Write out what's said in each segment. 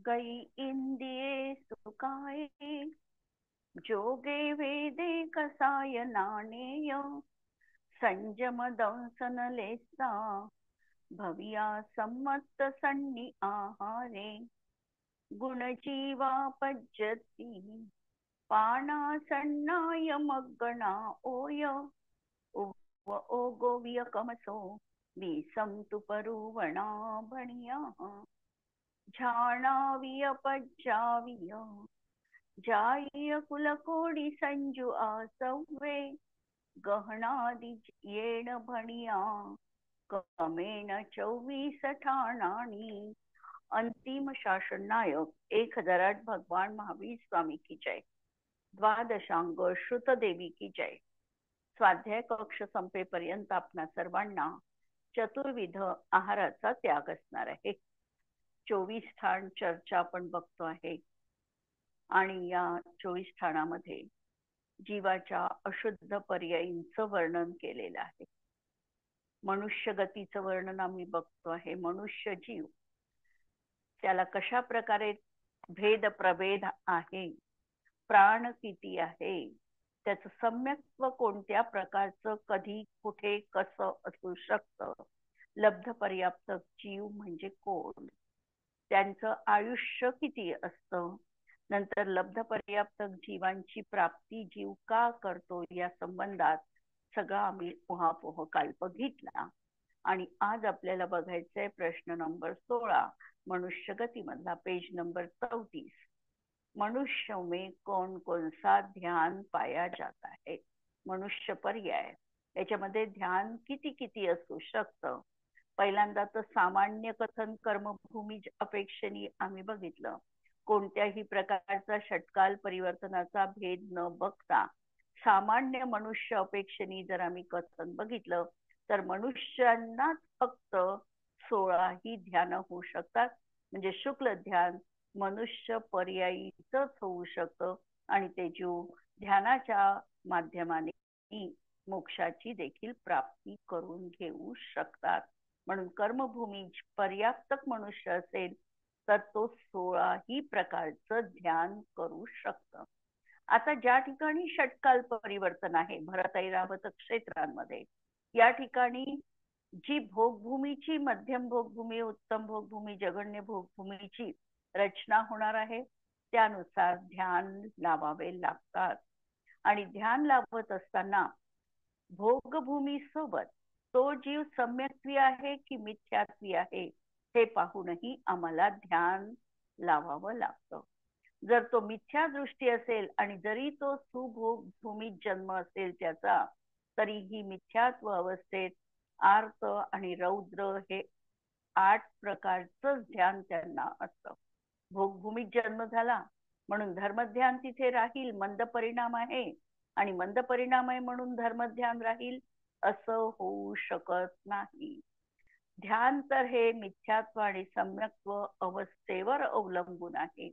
गई इंदिये सुखाए, जोगे वेदे कसाय नाणेय, संयम दंसन लेसा, भविया सम्मत सन्नी आहारे, गुणजीवा पज्जती, पाना सन्नाय मग्गणा ओय, उव ओगोव्य कमसो, विसंतु परुवणा बणिया, झाणाविय पज्जाविय, जाय कुलकोडी संजू आसव्वे, गहनादि येण भणिया, कमेण 24 ठाणाणी. अंतिम शासन नायक 1008 भगवान महावीर स्वामी की जय. द्वादशांग श्रुतदेवी की जय. स्वाध्याय कक्ष संपेपर्यंत आपणा सर्वांना चतुर्विध आहाराचा त्याग असणार आहे. 24 ठाण चर्चा आपण बघतो आहे आणि या 24 ठाणामध्ये जीवाच्या अशुद्ध पर्यायींचं वर्णन केलेलं आहे. मनुष्य गतीचं वर्णन आम्ही बघतो आहे. मनुष्य जीव त्याला कशा प्रकारे भेद प्रभेद आहे, प्राण किती आहे, त्याचं सम्यक्त्व कोणत्या प्रकारचं, कधी कुठे कसं असू शकतं, लब्ध पर्याप्त जीव म्हणजे कोण, त्यांचं आयुष्य किती असतं, नंतर लब्ध पर्याप्त जीवांची प्राप्ती जीव का करतो, या संबंधात सगळा आम्ही उहापोह काल बघितला. आणि आज आपल्याला बघायचंय प्रश्न नंबर 16 मनुष्य गती मधला, पेज नंबर 34. मनुष्य में कौन कौन सा ध्यान पाया जाता है. मनुष्य पर्याय याच्यामध्ये ध्यान किती किती असू शकतं. पहिल्यांदा तर सामान्य कथन कर्मभूमी अपेक्षेने आम्ही बघितलं. कोणत्याही प्रकारचा षटकाल परिवर्तनाचा भेद न बघता सामान्य मनुष्य अपेक्षेने जर आम्ही कथन बघितलं तर मनुष्यांनाच फक्त 16 ही ध्यान होऊ शकतात. म्हणजे शुक्ल ध्यान मनुष्य पर्यायीच होऊ शकतं आणि ते जीव ध्यानाच्या माध्यमाने मोक्षाची देखील प्राप्ती करून घेऊ शकतात. म्हणून कर्मभूमी पर्याप्तक मनुष्य असेल तर तो 16 ही प्रकारचं ध्यान करू शकतं. आता ज्या ठिकाणी षटकाल परिवर्तन आहे भरत ऐरावत क्षेत्रांमध्ये, या ठिकाणी जी भोगभूमीची, मध्यम भोगभूमी, उत्तम भोगभूमी, जगण्य भोगभूमीची रचना होणार आहे त्यानुसार ध्यान लावावे लागतात. आणि ध्यान लावत असताना भोगभूमी सोबत तो जीव सम्यक्त्वी आहे की मिथ्यात्वी आहे हे पाहूनही आम्हाला ध्यान लावावं लागतं. जर तो मिथ्या दृष्टी असेल आणि जरी तो सुभोग भूमीत जन्म असेल त्याचा, तरीही मिथ्यात्व अवस्थेत आर्त आणि रौद्र हे 8 प्रकारचं ध्यान त्यांना असतं. भोगभूमीत जन्म झाला म्हणून धर्मध्यान तिथे राहील, मंद परिणाम आहे आणि मंद परिणाम आहे म्हणून धर्मध्यान राहील असं होऊ शकत नाही. ध्यान तर हे मिथ्यात्व आणि सम्यक्त्व अवस्थेवर अवलंबून आहे.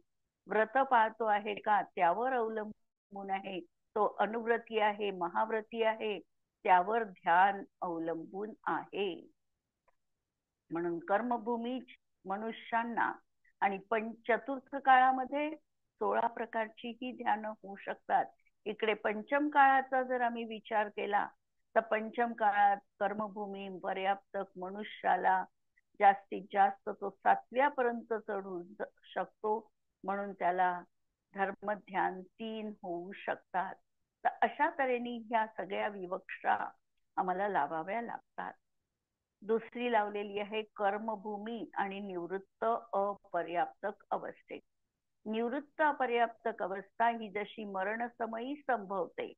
व्रत पाहतो आहे का त्यावर अवलंबून आहे. तो अनुव्रती आहे, महाव्रती आहे, त्यावर ध्यान अवलंबून आहे. म्हणून कर्मभूमी मनुष्यांना आणि चतुर्थ काळामध्ये 16 प्रकारची ही ध्यान होऊ शकतात. इकडे पंचम काळाचा जर आम्ही विचार केला तर पंचम काळात कर्मभूमी पर्याप्तक मनुष्याला जास्तीत जास्त तो 7व्यापर्यंत चढू शकतो, म्हणून त्याला धर्मध्यान 3 होऊ शकतात. तर अशा तऱ्हेने ह्या सगळ्या विवक्षा आम्हाला लावाव्या लागतात. दुसरी लावलेली आहे कर्मभूमी आणि निवृत्त अपर्याप्तक अवस्थेत. निवृत्त अपर्याप्तक अवस्था ही जशी मरणसमयी संभवते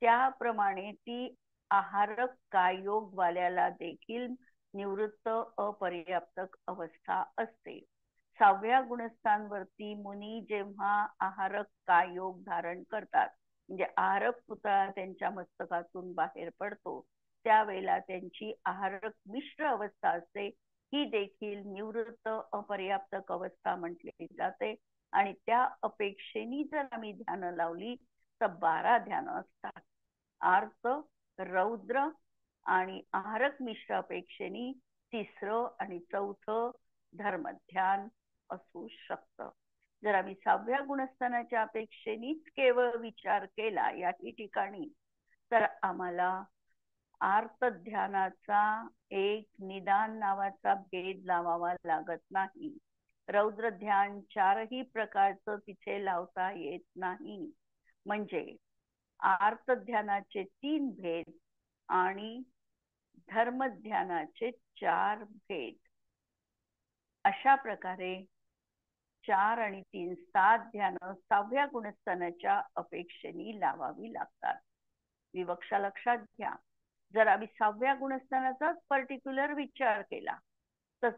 त्याप्रमाणे ती आहारक कायोग वाल्याला देखील निवृत्त अपर्याप्तक अवस्था असते. 6व्या गुणस्थांवरती मुनी जेव्हा आहारक कायोग धारण करतात, म्हणजे आहारक पुतळा त्यांच्या मस्तकातून बाहेर पडतो, त्यावेळेला त्यांची आहारक मिश्र अवस्था असते. ही देखील निवृत्त अपर्याप्तक अवस्था म्हटली जाते. आणि त्या अपेक्षेने जर आम्ही ध्यान लावली तर 12 ध्यान असतात. आर्त, रौद्र आणि आहारक मिश्र अपेक्षेने 3रं आणि 4थं धर्मध्यान असू शकतं. जर आम्ही 6व्या गुणस्थानाच्या अपेक्षेनेच केवळ विचार केला या ठिकाणी, तर आम्हाला आर्त ध्यानाचा एक निदान नावाचा भेद लावावा लागत नाही. रौद्र ध्यान 4ही प्रकारचं तिथे लावता येत नाही. म्हणजे आर्त ध्यानाचे 3 भेद आणि धर्म ध्यानाचे 4 भेद. अशा प्रकारे 4 आणि 3 7 ध्यान 6व्या गुणस्थानाच्या अपेक्षेने लावावी लागतात. विवक्षा लक्षात घ्या. जर आम्ही 6व्या गुणस्थानाचाच पर्टिक्युलर विचार केला तर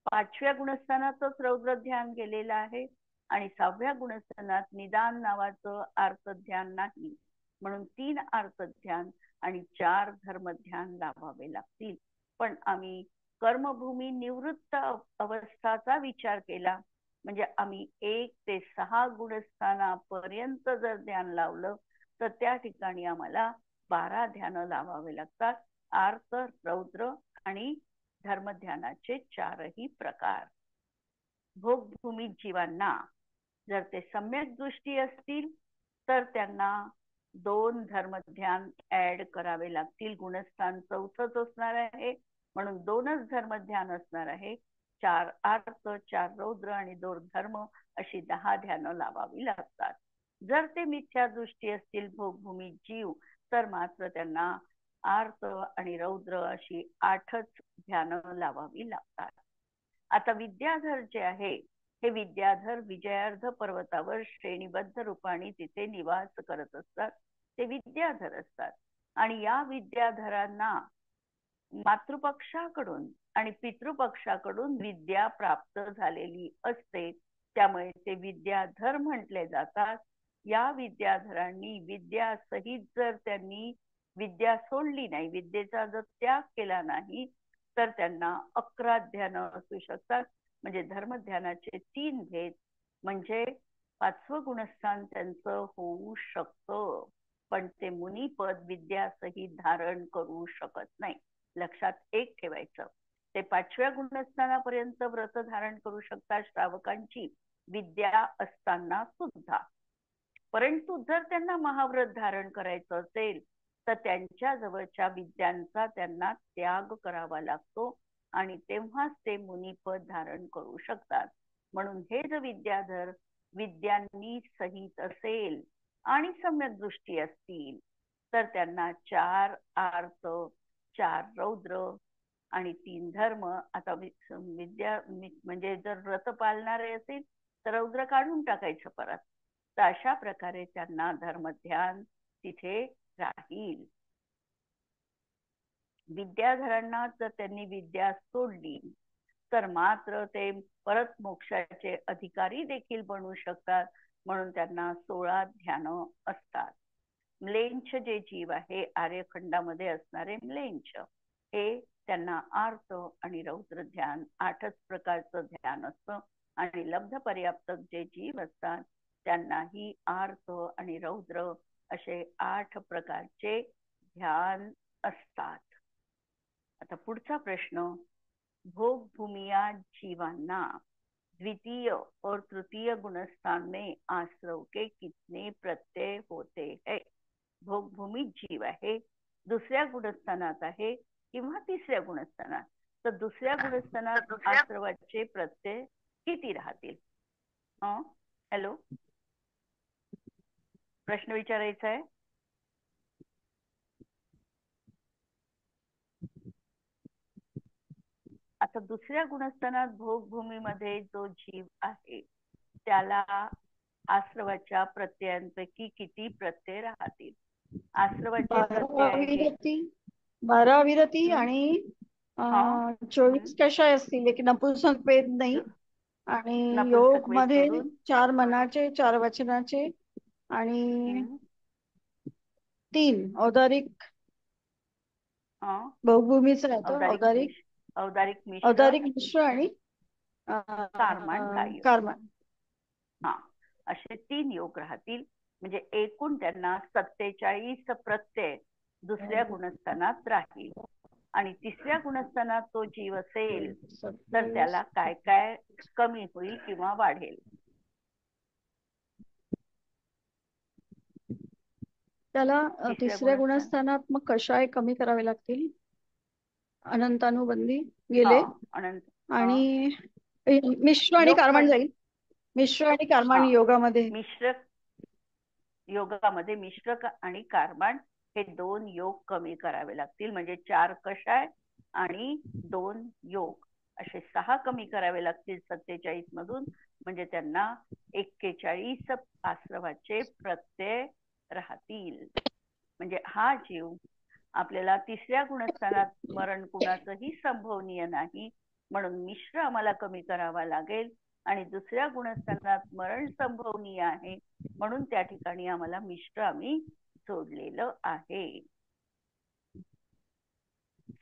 5व्या गुणस्थानातच रौद्र ध्यान गेलेलं आहे आणि 6व्या गुणस्थानात निदान नावाचं आर्त ध्यान नाही. म्हणून 3 आर्त ध्यान आणि 4 धर्म ध्यान लावावे लागतील. पण आम्ही कर्मभूमी निवृत्त अवस्थाचा विचार केला म्हणजे आम्ही 1 ते 6 गुणस्थानापर्यंत जर ध्यान लावलं तर त्या ठिकाणी आम्हाला 12 ध्यान लावावे लागतात. आर्त, रौद्र आणि धर्म ध्यानाचे 4ही प्रकार. भोगभूमी जीवांना जर ते सम्यक दृष्टी असतील तर त्यांना 2 धर्म ध्यान ऍड करावे लागतील. गुणस्थान 4थच असणार आहे म्हणून 2च धर्म ध्यान असणार आहे. 4 आर्त, 4 रौद्र आणि 2 धर्म अशी 10 ध्यान लावावी लागतात. जर ते मिथ्या दृष्टी असतील भोगभूमी जीव तर मात्र त्यांना आर्त आणि रौद्र अशी 8च ध्यान लावावी लागतात. आता विद्याधर जे आहे हे विद्याधर विजयार्ध पर्वतावर श्रेणीबद्ध रूपाने तिथे निवास करत असतात. ते विद्याधर असतात आणि या विद्याधरांना मातृपक्षाकडून आणि पितृपक्षाकडून विद्या प्राप्त झालेली असते. त्यामुळे ते विद्याधर म्हटले जातात. या विद्याधरांनी विद्यासहित जर त्यांनी विद्या सोडली नाही, विद्येचा जर त्याग केला नाही तर त्यांना 11 ध्यान असू शकतात. म्हणजे धर्मध्यानाचे 3 भेद म्हणजे 5वं गुणस्थान त्यांचं होऊ शकतं. पण ते मुनिपद विद्यासहित धारण करू शकत नाही. लक्षात एक ठेवायचं. ते 5व्या गुणस्थानापर्यंत व्रत धारण करू शकतात श्रावकांची विद्या असताना सुद्धा. परंतु जर त्यांना महाव्रत धारण करायचं असेल तर त्यांच्या जवळच्या विद्यांचा त्यांना त्याग करावा लागतो आणि तेव्हाच ते मुनिपद धारण करू शकतात. म्हणून हे जे विद्याधर विद्यांनी सहित असेल आणि सम्यक दृष्टी असतील तर त्यांना 4 आर्त, 4 रौद्र आणि 3 धर्म. आता विद्या म्हणजे जर व्रत पाळणारे असेल तर रौद्र काढून टाकायचं परत. तर अशा प्रकारे त्यांना धर्मध्यान तिथे राहील. विद्याधरांना जर त्यांनी विद्या सोडली तर मात्र ते परत मोक्षाचे अधिकारी देखील बनू शकतात. म्हणून त्यांना 16 ध्यान असतात. म्लेंछ जे जीव आहे आर्यखंडामध्ये असणारे म्लेंछ हे त्यांना आर्त आणि रौद्र ध्यान 8च प्रकारचं ध्यान असतं आणि लब्ध पर्याप्तक जे जीव असतात त्यांनाही आर्त आणि रौद्र असे 8 प्रकारचे ध्यान असतात. आता पुढचा प्रश्न. भोग भूमिया जीवांना द्वितीय और तृतीय गुणस्थान में आश्रव के कितने प्रत्यय होते हैं? भोगभूमी जीव आहे, दुसऱ्या गुणस्थानात आहे किंवा तिसऱ्या गुणस्थानात, तर दुसऱ्या गुणस्थानात आश्रवाचे प्रत्यय किती राहतील? हॅलो, प्रश्न विचारायचा आहे. आता दुसऱ्या गुणस्थानात भोगभूमीमध्ये जो जीव आहे त्याला आश्रवाच्या प्रत्ययांपैकी किती प्रत्यय राहतील? आश्रवाचे प्रत्यय आहे 12 अविरती आणि 24 कशा असतील? एक नपुंसक भेद नाही आणि योग मध्ये 4 मनाचे, 4 वचनाचे आणि 3 औदारिक भोगभूमीच राहतो. औदारिक मिश्र आणि कारमान. असे 3 योग राहतील. म्हणजे एकूण त्यांना 47 प्रत्यय दुसऱ्या गुणस्थानात राहील. आणि तिसऱ्या गुणस्थानात तो जीव असेल तर त्याला काय काय कमी होईल किंवा वाढेल? त्याला तिसऱ्या गुणस्थानात मग कषाय कमी करावे लागतील, अनंतानुबंधी गेले, आणि मिश्र आणि कार्बन जाईल. मिश्र आणि कार्बन योगामध्ये मिश्र आणि कार्बन हे 2 योग कमी करावे लागतील. म्हणजे 4 कषाय आणि 2 योग असे 6 कमी करावे लागतील 47 मधून. म्हणजे त्यांना 41 आश्रमाचे प्रत्यय राहतील. म्हणजे हा जीव आपल्याला तिसऱ्या गुणस्थानात मरण कुणाचंही संभवनीय नाही, म्हणून मिश्र आम्हाला कमी करावा लागेल. आणि दुसऱ्या गुणस्थानात मरण संभवनीय आहे, म्हणून त्या ठिकाणी आम्हाला मिश्र आम्ही सोडलेलं आहे.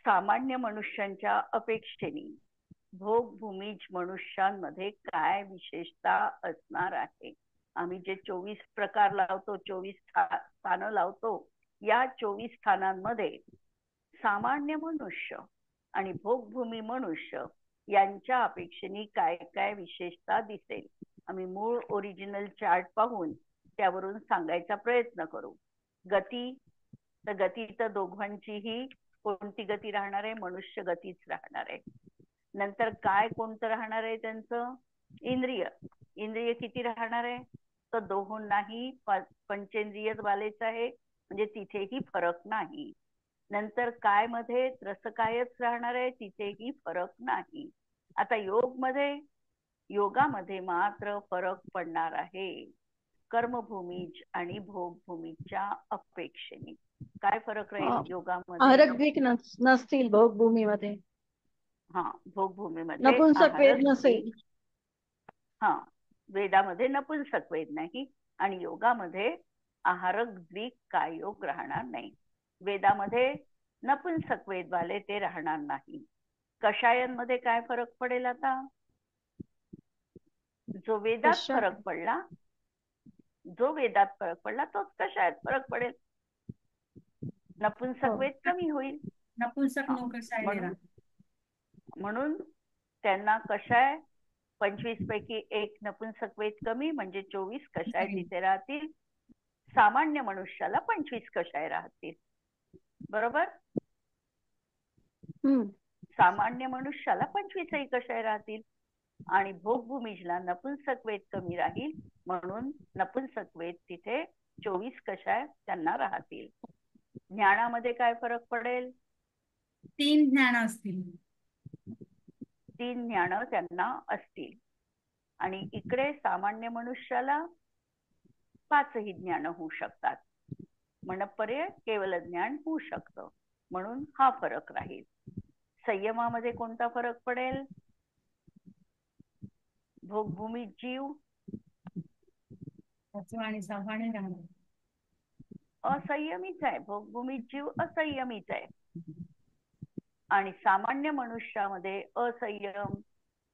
सामान्य मनुष्यांच्या अपेक्षेने भोगभूमीज मनुष्यांमध्ये काय विशेषता असणार आहे? आम्ही जे 24 प्रकार लावतो, 24 स्थानं लावतो, या 24 स्थानांमध्ये सामान्य मनुष्य आणि भोगभूमी मनुष्य यांच्या अपेक्षेने काय काय विशेषता दिसेल? आम्ही मूळ ओरिजिनल चार्ट पाहून त्यावरून सांगायचा प्रयत्न करू. गती, तर गती तर दोघांचीही कोणती गती राहणार आहे? मनुष्य गतीच राहणार आहे. नंतर काय कोणतं राहणार आहे त्यांचं? इंद्रिय. इंद्रिय किती राहणार आहे? तर दोहोंनाही पंचेंद्रिय वालेच आहे, म्हणजे तिथेही फरक नाही. नंतर काय मध्ये? रसकायच राहणार आहे, तिथेही फरक नाही. आता योगामध्ये मात्र फरक पडणार आहे कर्मभूमीज आणि भोगभूमीच्या अपेक्षेने. काय फरक राहील योगामध्ये? आहारक नसतील भोगभूमीमध्ये. भोगभूमीमध्ये नपुंसक वेद नसेल. वेदामध्ये नपुंसक वेद नाही, आणि योगामध्ये आहारक द्विक काय योग राहणार नाही. वेदामध्ये नपुंसक वेदवाले ते राहणार नाही. कषायांमध्ये काय फरक पडेल? आता जो वेदात फरक पडला तोच कषायात फरक पडेल. नपुंसक वेद कमी होईल, नपुंसक म्हणून त्यांना कषाय 25 पैकी 1 नपुंसक वेद कमी, म्हणजे 24 कषाय तिथे राहतील. सामान्य मनुष्याला 25 कषाय राहतील. बरोबर? सामान्य मनुष्याला 25 कषाय राहतील, आणि भोगभूमीजला नपुंसक वेद कमी राहील, म्हणून नपुंसक वेद तिथे 24 कषाय त्यांना राहतील. ज्ञानामध्ये काय फरक पडेल? 3 ज्ञान असतील. 3 ज्ञान त्यांना असतील, आणि इकडे सामान्य मनुष्याला 5ही ज्ञान होऊ शकतात. मनपर्यय केवल ज्ञान होऊ शकतं, म्हणून हा फरक राहील. संयमामध्ये कोणता फरक पडेल? भोगभूमी जीव असंयमीच आहे, भोगभूमी जीव असंयमीच आहे. आणि सामान्य मनुष्यामध्ये असंयम,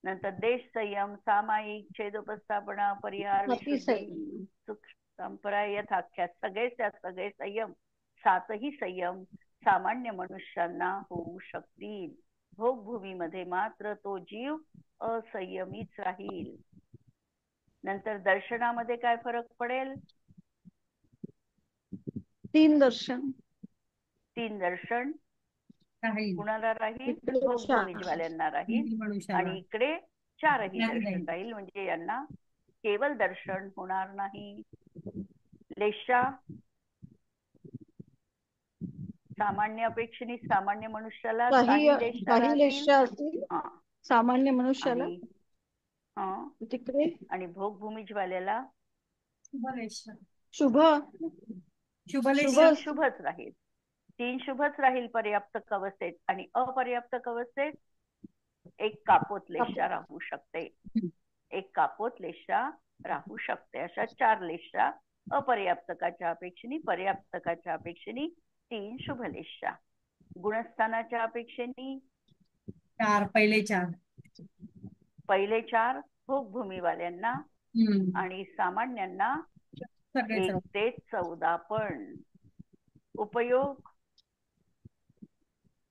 नंतर देश संयम, सामायिक, छेदोपस्थापना, परिहार, विशुद्धी, सुख संपरा, यथाख्या, सगळे संयम, 7ही संयम सामान्य मनुष्यांना होऊ शकतील. भोगभूमीमध्ये मात्र तो जीव असंयमीच राहील. नंतर दर्शनामध्ये काय फरक पडेल? 3 दर्शन कुणाला राहील? भोगभूमीवाल्यांना राहील, आणि इकडे 4ही दर्शन राहील, म्हणजे यांना केवल दर्शन होणार नाही. लेशा सामान्य अपेक्षेने सामान्य मनुष्याला काही लेशा असतील सामान्य मनुष्याला, तिकडे आणि भोगभूमीवाल्याला शुभच राहील. 3 शुभच राहील पर्याप्त अवस्थेत, आणि अपर्याप्त अवस्थेत 1 कापोत लेशा राहू शकते. 1 कापोत लेशा राहू शकते. अशा 4 लेशा अपर्याप्तकाच्या अपेक्षेने, पर्याप्तकाच्या अपेक्षेने 3 शुभलेशा. गुणस्थानाच्या अपेक्षेने 4 पहिले 4 भोगभूमीवाल्यांना, आणि सामान्यांना 1 ते 14. पण उपयोग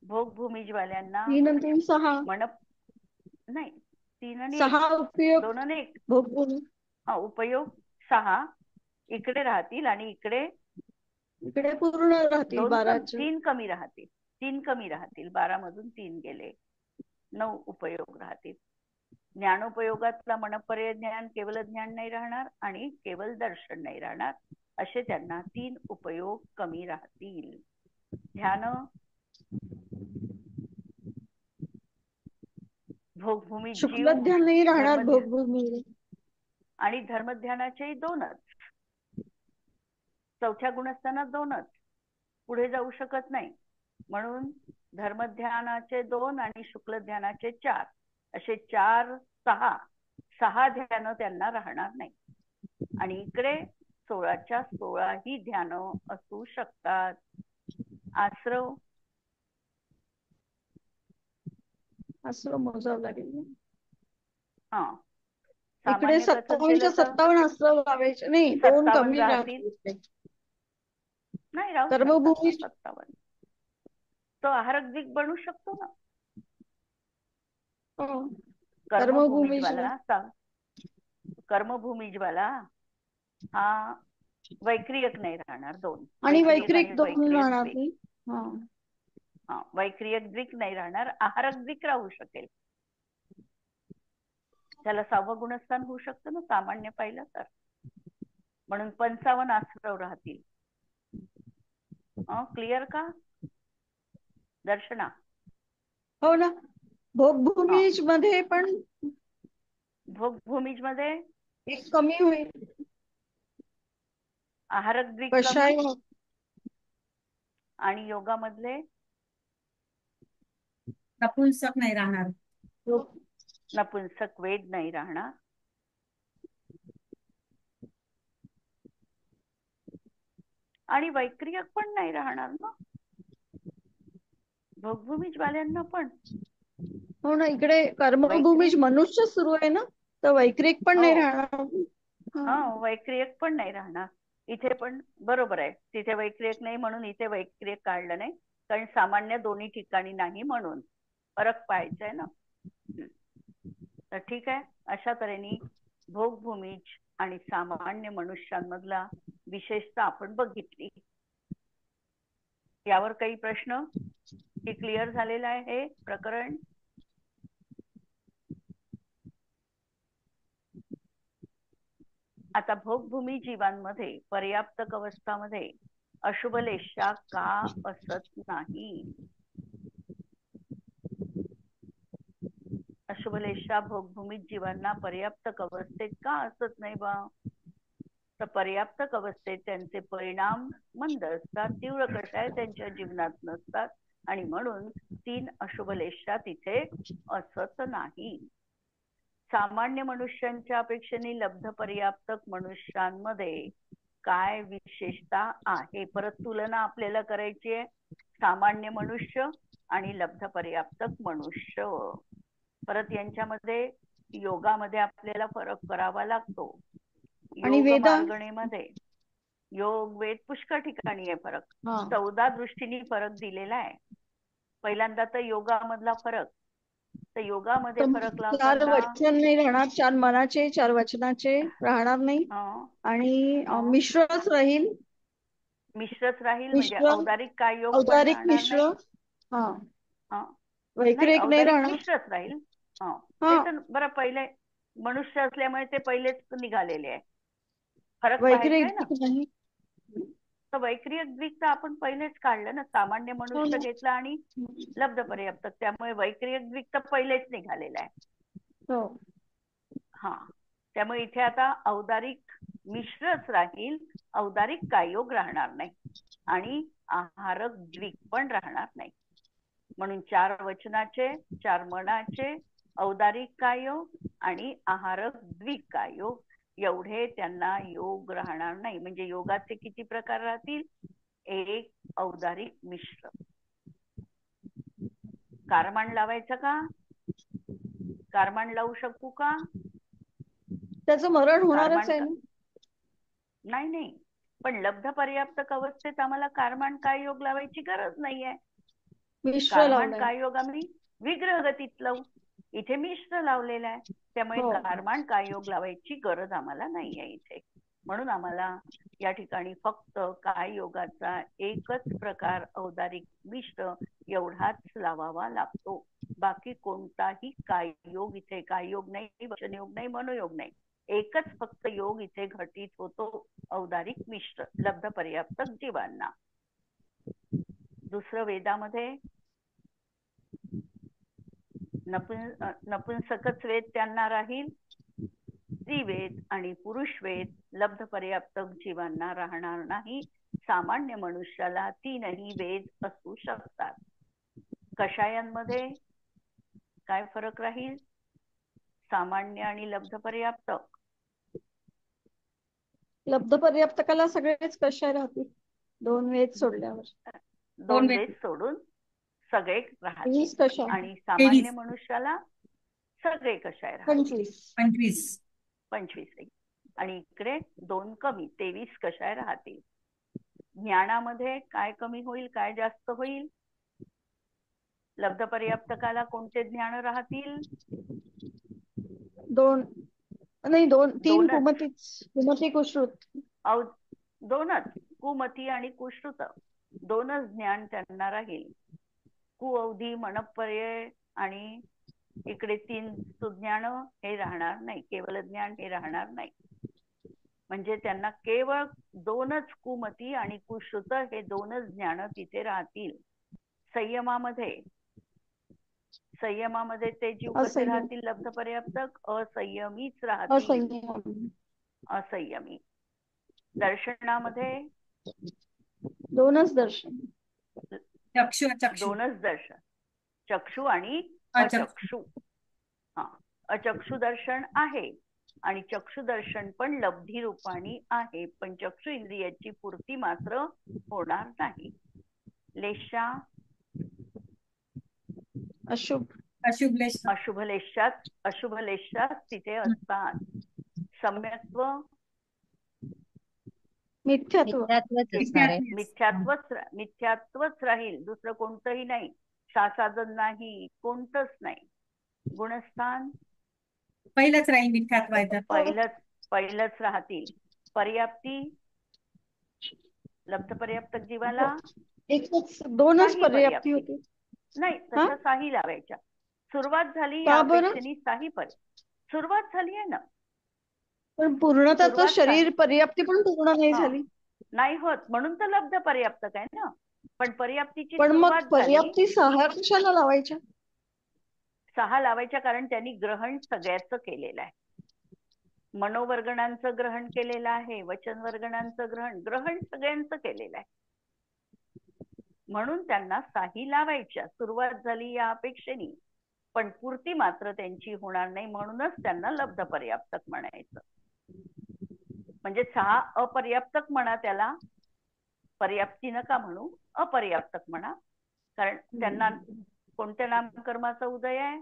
भोगभूमीजवाल्यांना 3 आणि 3 6 मन नाही 3 आणि 1 6 उपयोग 2 आणि 1 भोगभूमी. हा उपयोग 6 इकडे राहतील आणि इकडे इकडे पूर्ण राहतील 12चे. 3 कमी राहतील. 3 कमी राहतील. 12 मधून 3 गेले 9 उपयोग राहतील. ज्ञानोपयोगातला मनपर्यय ज्ञान केवळ ज्ञान नाही राहणार आणि केवळ दर्शन नाही राहणार. असे त्यांना 3 उपयोग कमी राहतील. ध्यान भोगभूमी शुक्ल जीव ध्यान नाही राहणार धर्मध्यान भोगभूमी. आणि धर्मध्यानाचे 2च. चौथ्या गुणस्थानात 2च. पुढे जाऊ शकत नाही. म्हणून धर्मध्यानाचे 2 आणि शुक्ल ध्यानाचे 4 असे 4 6 ध्यान त्यांना राहणार नाही. आणि इकडे 16च्या 16 ही ध्यान असू शकतात. आश्रव मोजावं लागेल. हा इकडे सामान्य कथन केलं 57च्या तर 57 आश्रव लावायचे नाही. 2 57 कमी राहतील. राहतील. नाही राहू कर्मभूमी शकतात 57. तो आहारक दिग बनू शकतो ना. कर्मभूमी कर्मभूमीज्वाला हा वैक्रियक नाही राहणार. 2 आणि वैक्रियक वैक्रिक 2 राहणार द्विक. नाही. हा वैक्रियक द्विक नाही राहणार. आहारक द्विक राहू शकेल. त्याला 6वं गुणस्थान होऊ शकतं ना सामान्य पाहिलं तर. म्हणून 55 आश्रव राहतील. क्लिअर का दर्शना? हो ना. भोगभूमीज मध्ये पण भोगभूमीज मध्ये एक कमी होईल. आहारक द्विक कशाय कमी आणि योगामधले नपुंसक नाही राहणार. नपुंसक वेद नाही राहणार. आणि वैक्रियक पण नाही राहणार ना भोगभूमीजवाल्यांना पण. हो ना. इकडे कर्मभूमीज मनुष्य सुरू आहे ना, तर वैक्रिक पण नाही राहणार. वैक्रियक पण नाही राहणार. इथे पण बरोबर आहे. तिथे वैक्रियक नाही म्हणून इथे वैक्रियक काढलं नाही. कारण सामान्य दोन्ही ठिकाणी नाही म्हणून फरक पाहायचा आहे ना. तर ठीक आहे. अशा तऱ्हेने भोगभूमीज आणि सामान्य मनुष्यांमधला विशेषता आपण बघितली. यावर काही प्रश्न की क्लिअर झालेला आहे हे प्रकरण? आता भोगभूमी जीवांमध्ये पर्याप्तक अवस्थामध्ये अशुभलेशा का असत नाही? अशुभलेशा भोगभूमी जीवांना पर्याप्तक अवस्थेत का असत नाही बा? तर पर्याप्तक अवस्थेत त्यांचे परिणाम मंद असतात, तीव्र कषाय त्यांच्या जीवनात नसतात आणि म्हणून 3 अशुभलेशा तिथे असत नाही. सामान्य मनुष्यांच्या अपेक्षेने लब्ध पर्याप्तक मनुष्यांमध्ये काय विशेषता आहे? परत तुलना आपल्याला करायची आहे. सामान्य मनुष्य आणि लब्ध पर्याप्तक मनुष्य. परत यांच्यामध्ये योगामध्ये आपल्याला फरक करावा लागतो. योग मार्गणेमध्ये योग वेद पुष्कळ ठिकाणी आहे फरक. 14 दृष्टींनी फरक दिलेला आहे. पहिल्यांदा तर योगामधला फरक. तर योगामध्ये फरक 4 वचन नाही राहणार. 4 मनाचे 4 वचनाचे राहणार नाही. आणि मिश्रच राहील. मिश्रच राहील म्हणजे औदारिक काय योग पण औदारिक राहणार मिश्र. नाही. वैक्रिक नाही औदारिक राहणार. मिश्रच राहील. ते तर बरं पहिले मनुष्य असल्यामुळे ते पहिलेच निघालेले आहे. फरक पाहायचा आहे ना. तर वैक्रियक द्विक तर आपण पहिलेच काढलं ना. सामान्य मनुष्य घेतला आणि लब्ध पर्याप्तक. त्यामुळे वैक्रियक द्विक तर पहिलेच निघालेला आहे. त्यामुळे इथे आता औदारिक मिश्रच राहील. औदारिक काय योग राहणार नाही आणि आहारक द्विक पण राहणार नाही. म्हणून 4 वचनाचे 4 मनाचे औदारिक काय योग आणि आहारक द्विक काय योग एवढे त्यांना योग राहणार नाही. म्हणजे योगाचे किती प्रकार राहतील? 1 औदारिक मिश्र. कारमान लावायचं का? कारमान लावू शकू का? त्याचं मरण होणारच आहे. नाही पण लब्ध पर्याप्तक अवस्थेत आम्हाला कारमान काय योग लावायची गरज नाहीये. मिश्र कारमान लावलंय. काय योग आम्ही विग्रह गतीत लावू, इथे मिश्र लावलेला आहे, त्यामुळे हो. कारमान काय योग लावायची गरज आम्हाला नाही आहे इथे. म्हणून आम्हाला या ठिकाणी फक्त काय योगाचा एकच प्रकार औदारिक मिश्र एवढाच लावावा लागतो. बाकी कोणताही काय योग इथे, काय योग नाही, वचनयोग नाही, मनोयोग नाही, एकच फक्त योग इथे घटित होतो, औदारिक मिश्र लब्ध पर्याप्तक जीवांना. दुसरं वेदामध्ये नपुंसकच वेद त्यांना राहील, स्त्रीवेद आणि पुरुष वेद लब्ध पर्याप्तक जीवांना राहणार नाही. सामान्य मनुष्याला तीनही वेद असू शकतात. कषायांमध्ये काय फरक राहील, सामान्य आणि लब्ध पर्याप्तक? लब्ध पर्याप्तकाला सगळेच कशा राहतील, 2 वेद सोडल्यावर. 2 वेद सोडून सगळे राहतील. 20 कशा आणि सामान्य मनुष्याला सगळे कशाय राहतील, 25 25. आणि इकडे 2 कमी, 23 कशाय राहतील. ज्ञानामध्ये काय कमी होईल, काय जास्त होईल? लब्ध पर्याप्तकाला कोणते ज्ञान राहतील? 2 नाही 3 दोनच. कुमती कुश्रुत. 2च कुमती आणि कुश्रुत, 2च ज्ञान त्यांना राहील. कुअवधी, मनपर्यय आणि इकडे 3 सुज्ञान हे राहणार नाही, केवळ ज्ञान हे राहणार नाही. म्हणजे त्यांना केवळ 2च कुमती आणि कुश्रुत हे 2च ज्ञान तिथे राहतील. संयमामध्ये ते जीव कसे राहतील लब्ध पर्याप्तक? असंयमीच राहतील, असंयमी. दर्शनामध्ये 2च दर्शन, 2च दर्शन, चक्षु आणि अचक्षु. अचक्षु दर्शन आहे आणि चक्षु दर्शन पण लब्धी रूपाने आहे, पण चक्षु इंद्रियाची पूर्ती मात्र होणार नाही. लेशा अशुभ लेशात तिथे असतात. सम्यक्त्व मिथ्यात्वच राहील, दुसरं कोणतंही नाही. सासाधन नाही, कोणतंच नाही. गुणस्थान पहिलंच राहील, मिथ्यात्व पहिलंच राहतील. पर्याप्ती लब्ध पर्याप्तक जीवाला 2च पर्याप्ती होती. नाही, तसं साही लावायच्या. सुरुवात झाली या अपेक्षेने साही सुरुवात झाली आहे ना, पण पूर्णतः शरीर पर्याप्ती पण पूर्ण नाही झाली, नाही होत, म्हणून तर लब्ध पर्याप्तक आहे ना. पण पर्याप्तीची पण मग सुरुवात पर्याप्ती 6 कशाला लावायच्या? 6 लावायच्या, कारण त्यांनी ग्रहण सगळ्याचं केलेलं आहे. मनोवर्गणांचं ग्रहण केलेलं आहे, वचन वर्गणांचं ग्रहण सगळ्यांचं केलेलं आहे. म्हणून त्यांना साही लावायच्या. सुरुवात झाली या अपेक्षेने, पण पूर्ती मात्र त्यांची होणार नाही, म्हणूनच त्यांना लब्ध पर्याप्तक म्हणायचं. म्हणजे 6 अपर्याप्तक म्हणा, त्याला पर्याप्ती नका म्हणू, अपर्याप्तक म्हणा. कारण त्यांना कोणत्या नामकर्माचा उदय आहे?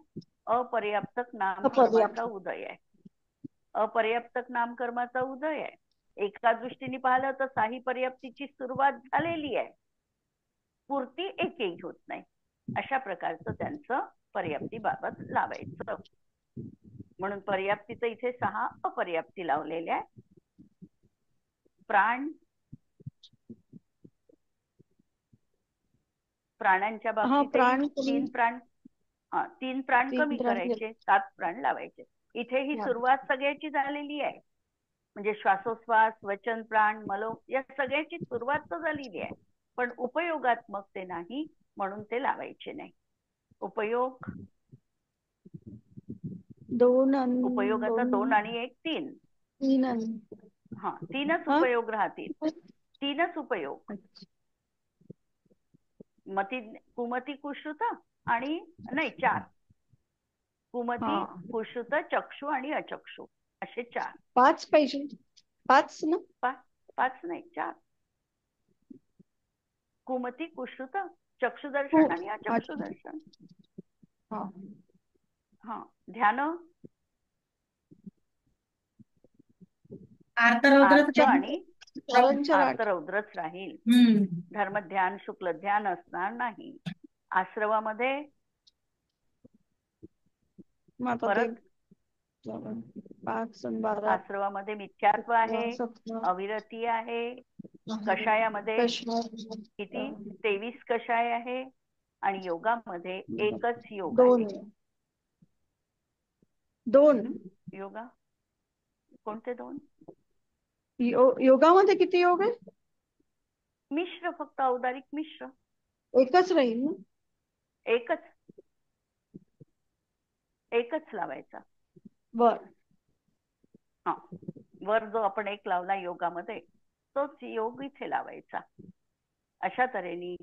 अपर्याप्तक नामकर्माचा उदय आहे. अपर्याप्तक नामकर्माचा उदय आहे. एका दृष्टीने पाहिलं तर साही पर्याप्तीची सुरुवात झालेली आहे, पूर्ती एकही होत नाही. अशा प्रकारचं त्यांचं पर्याप्ती बाबत लावायचं. म्हणून पर्याप्तीचं इथे 6 अपर्याप्ती लावलेल्या आहे. प्राण्यांच्या बाबतीत 3 प्राण कमी करायचे, 7 प्राण लावायचे. इथे ही सुरुवात सगळ्याची झालेली आहे. म्हणजे श्वासोश्वास, वचन, प्राण, मलो या सगळ्याची सुरुवात तर झालेली आहे, पण उपयोगात्मक ते नाही, म्हणून ते लावायचे नाही. उपयोग 2 आता 2 आणि 1 3. 3च उपयोग राहतील, 3च उपयोग. कुमती कुश्रुत आणि नाही 4. कुमती कुश्रुत, चक्षु आणि अचक्षु असे 4. 5 पाहिजे, 5 ना? 5 नाही, 4. कुमती कुश्रुत, चक्षुदर्शन आणि अचक्षुदर्शन. ध्यान आर्तरौद्रच राहील. धर्म ध्यान, शुक्ल ध्यान असणार नाही. आश्रवामध्ये मग आता ते परत 5 आणि 12 आश्रवामध्ये मिथ्यात्व आहे, 17 अविरती आहे. कषायामध्ये किती 23 कषाय आहे आणि योगामध्ये एकच योग आहे. 2 योगा कोणते 2? योगामध्ये किती योग आहे? मिश्र, फक्त औदारिक मिश्र एकच राहील ना? एकच लावायचा. बर. हा, वर जो आपण एक लावला योगामध्ये तोच योग इथे लावायचा. अशा तऱ्हेने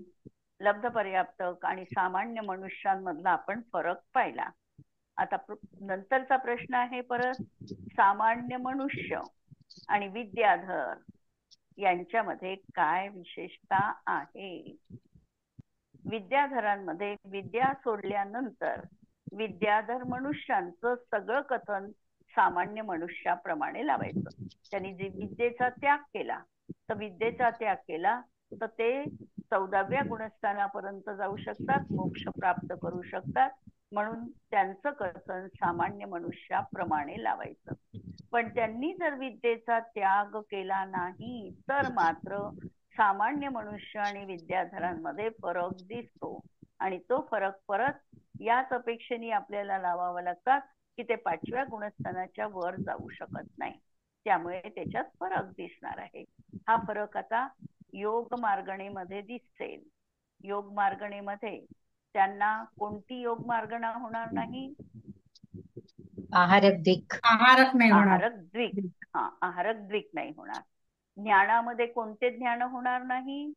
लब्ध पर्याप्तक आणि सामान्य मनुष्यांमधला आपण फरक पाहिला. आता नंतरचा प्रश्न आहे परत, सामान्य मनुष्य आणि विद्याधर यांच्यामध्ये काय विशेषता आहे? विद्याधरांमध्ये विद्या सोडल्यानंतर विद्याधर मनुष्यांचं सगळं कथन सामान्य मनुष्याप्रमाणे लावायचं. त्यांनी जे विद्येचा त्याग केला तर विद्येचा त्याग केला तर ते 14व्या गुणस्थानापर्यंत जाऊ शकतात, मोक्ष प्राप्त करू शकतात. म्हणून त्यांचं कथन सामान्य मनुष्याप्रमाणे लावायचं. पण त्यांनी जर विद्येचा त्याग केला नाही तर मात्र सामान्य मनुष्य आणि विद्याधरांमध्ये फरक दिसतो. आणि तो फरक परत याच अपेक्षेने आपल्याला लावावा लागतात की ते 5व्या गुणस्थानाच्या वर जाऊ शकत नाही. त्यामुळे त्याच्यात फरक दिसणार आहे. हा फरक आता योग मार्गणेमध्ये दिसेल. योग मार्गणेमध्ये त्यांना कोणती योग मार्गणा होणार नाही? आहारक दिक. आहारक नाही होणार. आहारक द्विक. हा, आहारक द्विक नाही होणार. ज्ञानामध्ये कोणते ज्ञान होणार नाही?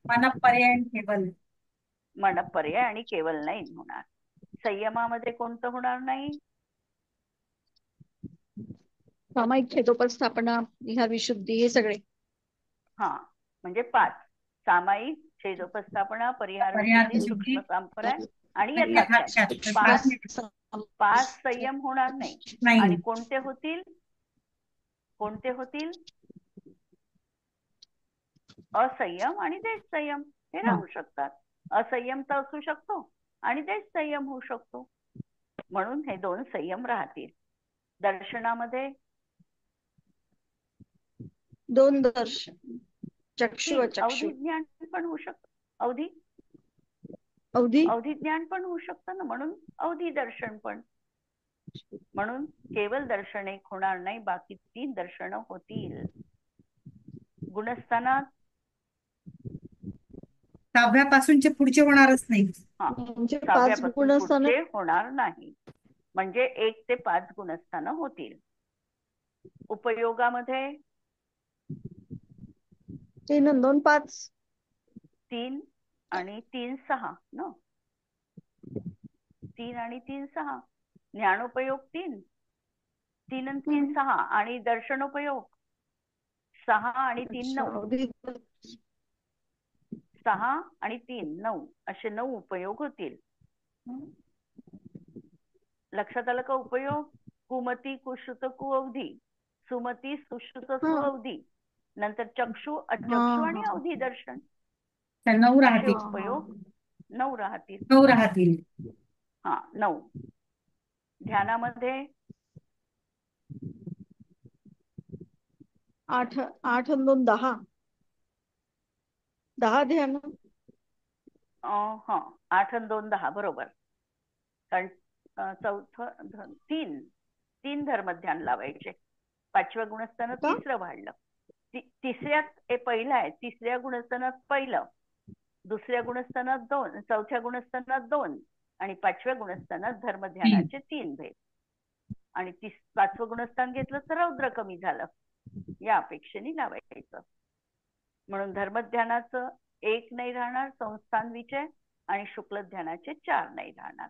मनपर्याय आणि केवल. मनपर्याय आणि केवल नाही होणार. संयमामध्ये कोणतं होणार नाही? सामायिक छेदोपस्थापना, ह्या विशुद्धी, हे सगळे. हा, म्हणजे 5 सामायिक, छेदोपस्थापना, परिहार विशुद्धी, सूक्ष्म संप्रदाय आणि यथाख्यान. 5 संयम होणार नाही. आणि कोणते होतील? असंयम आणि देश संयम हे राहू शकतात. असंयम तर असू शकतो आणि देश संयम होऊ शकतो. म्हणून हे 2 संयम राहतील. दर्शनामध्ये 2 दर्शन, चक्षु अवधी ज्ञान पण होऊ शकतं. अवधी ज्ञान पण होऊ शकतं ना, म्हणून अवधी दर्शन पण. म्हणून केवल दर्शन एक होणार नाही, बाकी 3 दर्शन होतील. गुणस्थानात 6व्यापासूनचे पुढचे होणारच नाही. हा, म्हणजे 6व्यापासून पुढचे होणार नाही. म्हणजे 1 ते 5 गुणस्थानं होतील. उपयोगामध्ये 3 आणि 2 5. 3 आणि 3 6 न. 3 आणि 3 6. ज्ञानोपयोग 3 आणि 3 6. आणि दर्शनोपयोग 6 आणि 3 9. 6 आणि 3 9 असे 9 उपयोग होतील. लक्षात आलं का? उपयोग कुमती, कुश्रुत, कुअवधी, सुमती, सुश्रुत, सुअवधी, नंतर चक्षु, अचक्षु आणि अवधी दर्शन. 9 राहतील. उपयोग 9 राहतील. 9 राहतील. हा, 9. ध्यानामध्ये 8 आणि 2 10. 10 ध्यान. 8 आणि 2 10 बरोबर. कारण चौथं 3 धर्मध्यान लावायचे. 5व्या गुणस्थानात 3रं वाढलं. तिसऱ्यात पहिलं आहे. 3ऱ्या गुणस्थानात पहिलं, 2ऱ्या गुणस्थानात 2, 4थ्या गुणस्थानात 2 आणि 5व्या गुणस्थानात धर्मध्यानाचे 3 भेद. आणि 5वं गुणस्थान घेतलं तर रौद्र कमी झालं. या अपेक्षेने लावायचं. म्हणून धर्मध्यानाचं 1 नाही राहणार, संस्थान विषय, आणि शुक्ल ध्यानाचे 4 नाही राहणार.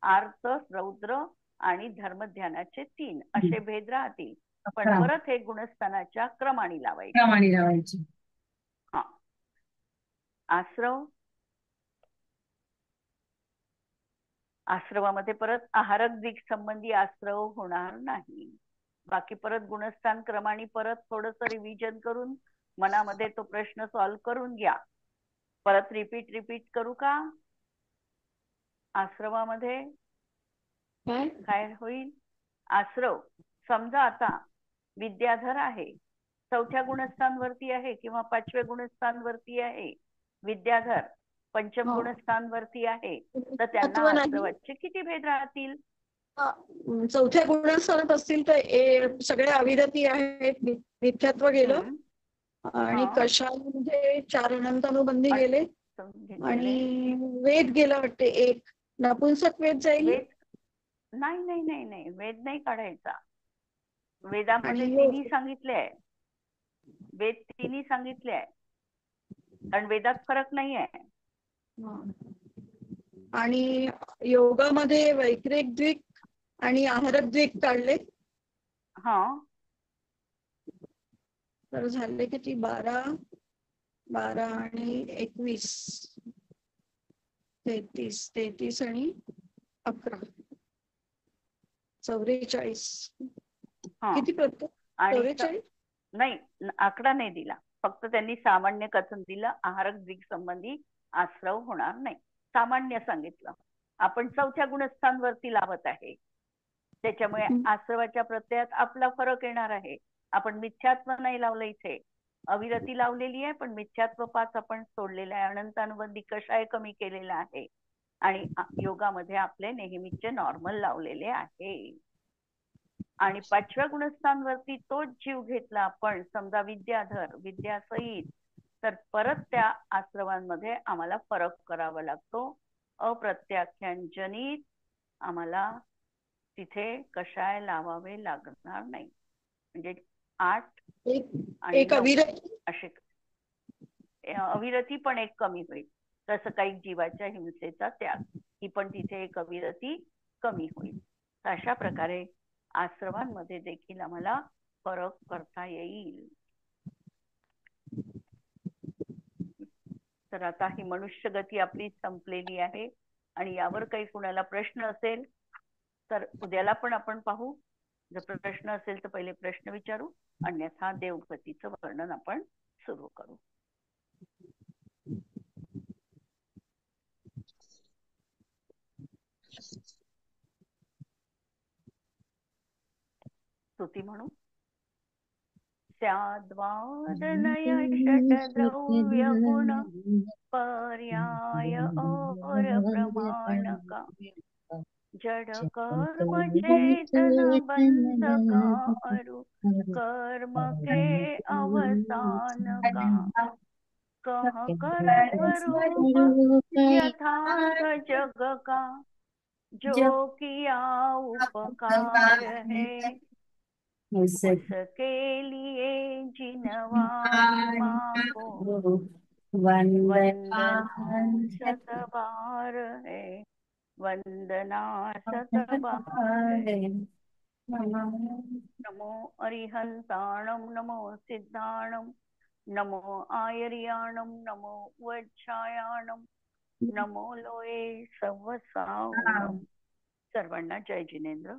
आर्त, रौद्र आणि धर्मध्यानाचे 3 असे भेद राहतील. पण परत हे गुणस्थानाच्या क्रमाने लावायचे. हा, आश्रवामध्ये परत आहारक दिग संबंधी आश्रव होणार नाही. बाकी परत गुणस्थान क्रमाने परत थोडंसं रिव्हिजन करून मनामध्ये तो प्रश्न सॉल्व्ह करून घ्या. परत रिपीट करू का? आश्रमामध्ये काय काय होईल? आश्रव समजा आता विद्याधर आहे, 4थ्या गुणस्थानवरती आहे किंवा 5व्या गुणस्थानवरती आहे. विद्याधर 5म हो. गुणस्थानवरती आहे, तर त्यांना तत्व नाही. आश्रवाचे किती भेद राहतील? 4थ्या गुणस्थानात असतील तर सगळे अविरती आहेत, मिथ्यात्व गेलं. आणि हा. कषायामध्ये 4 अनंतानुबंधी गेले समजून आणि गेले. वेद गेला वाटते 1. नपुंसक वेद जाईल. वेद नाही नाही नाही नाही, वेद नाही काढायचा. वेदामध्ये आणि तिन्ही सांगितले आहे. वेद तिन्ही सांगितले आहे, कारण वेदात फरक नाही आहे. आणि योगामध्ये वैक्रिक द्विक आणि आहारक द्विक काढले. हा. तर झाले किती? 12 आणि 21, 33 आणि 11, 44. किती प्रत्येक? आणि 44. नाही, आकडा नाही दिला, फक्त त्यांनी सामान्य कथन दिलं. आहारक द्विक संबंधी आश्रव होणार नाही, सामान्य सांगितलं. आपण 4थ्या गुणस्थानवरती लावत आहे, त्याच्यामुळे आश्रवाच्या प्रत्ययात आपला फरक येणार आहे. आपण मिथ्यात्व नाही लावलं इथे, अविरती लावलेली आहे, पण मिथ्यात्व 5 आपण सोडलेलं आहे. अनंतानुबंधी कषाय कमी केलेला आहे आणि योगामध्ये आपले नेहमीचे नॉर्मल लावलेले आहे. आणि 5व्या गुणस्थानवरती तोच जीव घेतला आपण, समजा विद्याधर विद्यासहित, तर परत त्या आश्रवांमध्ये आम्हाला फरक करावा लागतो. अप्रत्याख्यानजनित आम्हाला तिथे कषाय लावावे लागणार नाही. म्हणजे 8 आणि एक 9 अविरती. असे. अविरती पण एक कमी होईल. तसं काही जीवाच्या हिंसेचा त्याग, ही पण तिथे एक अविरती कमी होईल. अशा प्रकारे आश्रमांमध्ये देखील आम्हाला फरक करता येईल. तर आता ही मनुष्य गती आपली संपलेली आहे आणि यावर काही कुणाला प्रश्न असेल तर उद्याला पण आपण पाहू. जर प्रश्न असेल तर पहिले प्रश्न विचारू, अन्यथा देवगतीचं वर्णन आपण सुरू करू. स्तुती म्हणू. स्याद्वादनय षट्द्रव्य गुण पर्याय और प्रमाणका, जड कर्म चेतन बंधका, अरु कर्म के अवसान का, कह कर स्वरूप यथार्थ जग का, जो किया उपकार है उसके लिए जिनवात्मा को वंदना शतबार है, वंदना शतबार है. नमो अरिहंताणं, नमो सिद्धाणं, नमो आयर्याणं, नमो वज्रायाणं, नमो लोये सवसावणं. सर्वांना जय जिनेंद्र.